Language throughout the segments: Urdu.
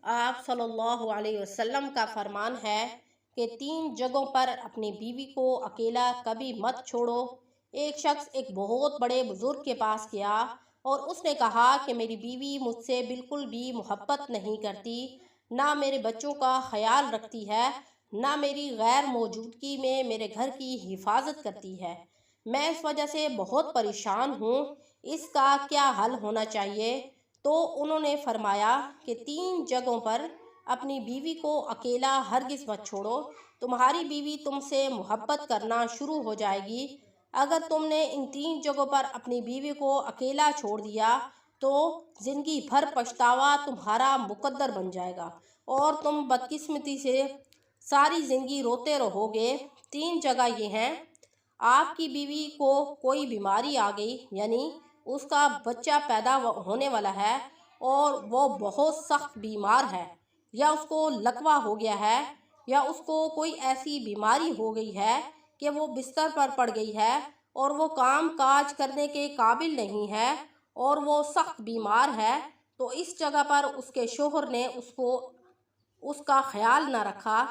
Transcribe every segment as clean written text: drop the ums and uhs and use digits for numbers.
آپ صلی اللہ علیہ وسلم کا فرمان ہے کہ 3 جگہوں پر اپنی بیوی کو اکیلا کبھی مت چھوڑو۔ ایک شخص ایک بہت بڑے بزرگ کے پاس گیا اور اس نے کہا کہ میری بیوی مجھ سے بالکل بھی محبت نہیں کرتی، نہ میرے بچوں کا خیال رکھتی ہے، نہ میری غیر موجودگی میں میرے گھر کی حفاظت کرتی ہے۔ میں اس وجہ سے بہت پریشان ہوں، اس کا کیا حل ہونا چاہیے؟ تو انہوں نے فرمایا کہ 3 جگہوں پر اپنی بیوی کو اکیلا ہرگز مت چھوڑو، تمہاری بیوی تم سے محبت کرنا شروع ہو جائے گی۔ اگر تم نے ان 3 جگہوں پر اپنی بیوی کو اکیلا چھوڑ دیا تو زندگی بھر پچھتاوا تمہارا مقدر بن جائے گا اور تم بدقسمتی سے ساری زندگی روتے رہو گے۔ 3 جگہ یہ ہیں: آپ کی بیوی کو کوئی بیماری آ گئی، یعنی اس کا بچہ پیدا ہونے والا ہے اور وہ بہت سخت بیمار ہے، یا اس کو لقوہ ہو گیا ہے، یا اس کو کوئی ایسی بیماری ہو گئی ہے کہ وہ بستر پر پڑ گئی ہے اور وہ کام کاج کرنے کے قابل نہیں ہے اور وہ سخت بیمار ہے، تو اس جگہ پر اس کے شوہر نے اس کا خیال نہ رکھا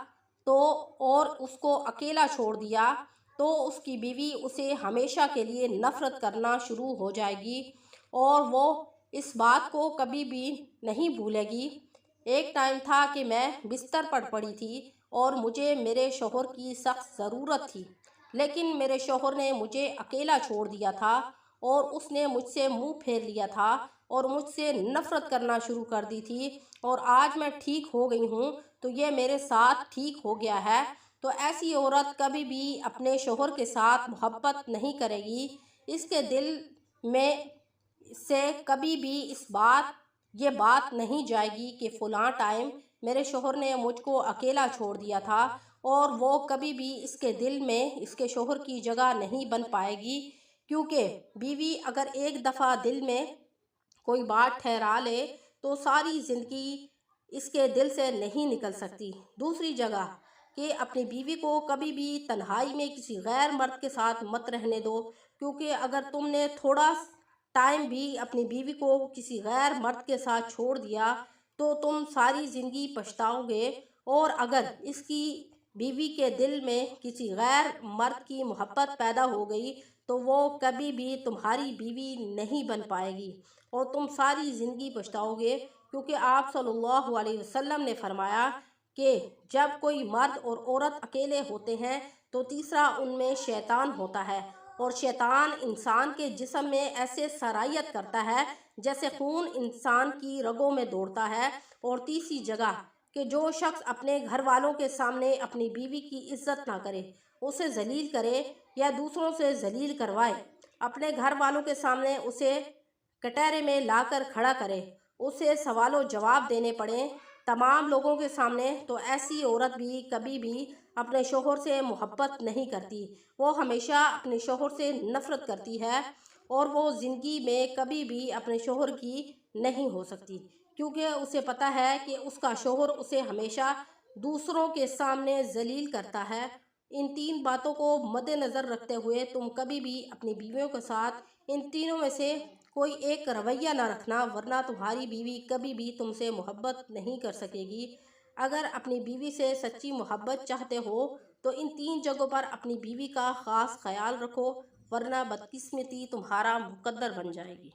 اور اس کو اکیلا چھوڑ دیا، تو اس کی بیوی اسے ہمیشہ کے لیے نفرت کرنا شروع ہو جائے گی اور وہ اس بات کو کبھی بھی نہیں بھولے گی۔ ایک ٹائم تھا کہ میں بستر پر پڑی تھی اور مجھے میرے شوہر کی سخت ضرورت تھی، لیکن میرے شوہر نے مجھے اکیلا چھوڑ دیا تھا اور اس نے مجھ سے منہ پھیر لیا تھا اور مجھ سے نفرت کرنا شروع کر دی تھی، اور آج میں ٹھیک ہو گئی ہوں تو یہ میرے ساتھ ٹھیک ہو گیا ہے۔ تو ایسی عورت کبھی بھی اپنے شوہر کے ساتھ محبت نہیں کرے گی، اس کے دل میں سے کبھی بھی یہ بات نہیں جائے گی کہ فلاں ٹائم میرے شوہر نے مجھ کو اکیلا چھوڑ دیا تھا، اور وہ کبھی بھی اس کے دل میں اس کے شوہر کی جگہ نہیں بن پائے گی، کیونکہ بیوی اگر ایک دفعہ دل میں کوئی بات ٹھہرا لے تو ساری زندگی اس کے دل سے نہیں نکل سکتی۔ دوسری جگہ کہ اپنی بیوی کو کبھی بھی تنہائی میں کسی غیر مرد کے ساتھ مت رہنے دو، کیونکہ اگر تم نے تھوڑا ٹائم بھی اپنی بیوی کو کسی غیر مرد کے ساتھ چھوڑ دیا تو تم ساری زندگی پچھتاؤ گے، اور اگر اس کی بیوی کے دل میں کسی غیر مرد کی محبت پیدا ہو گئی تو وہ کبھی بھی تمہاری بیوی نہیں بن پائے گی اور تم ساری زندگی پچھتاؤ گے، کیونکہ آپ صلی اللہ علیہ وسلم نے فرمایا کہ جب کوئی مرد اور عورت اکیلے ہوتے ہیں تو تیسرا ان میں شیطان ہوتا ہے، اور شیطان انسان کے جسم میں ایسے سرایت کرتا ہے جیسے خون انسان کی رگوں میں دوڑتا ہے۔ اور تیسری جگہ کہ جو شخص اپنے گھر والوں کے سامنے اپنی بیوی کی عزت نہ کرے، اسے ذلیل کرے یا دوسروں سے ذلیل کروائے، اپنے گھر والوں کے سامنے اسے کٹہرے میں لا کر کھڑا کرے، اسے سوال و جواب دینے پڑیں تمام لوگوں کے سامنے، تو ایسی عورت بھی کبھی بھی اپنے شوہر سے محبت نہیں کرتی، وہ ہمیشہ اپنے شوہر سے نفرت کرتی ہے اور وہ زندگی میں کبھی بھی اپنے شوہر کی نہیں ہو سکتی، کیونکہ اسے پتہ ہے کہ اس کا شوہر اسے ہمیشہ دوسروں کے سامنے ذلیل کرتا ہے۔ ان 3 باتوں کو مد نظر رکھتے ہوئے تم کبھی بھی اپنی بیویوں کے ساتھ ان تینوں میں سے کوئی ایک رویہ نہ رکھنا، ورنہ تمہاری بیوی کبھی بھی تم سے محبت نہیں کر سکے گی۔ اگر اپنی بیوی سے سچی محبت چاہتے ہو تو ان 3 جگہوں پر اپنی بیوی کا خاص خیال رکھو، ورنہ بدقسمتی تمہارا مقدر بن جائے گی۔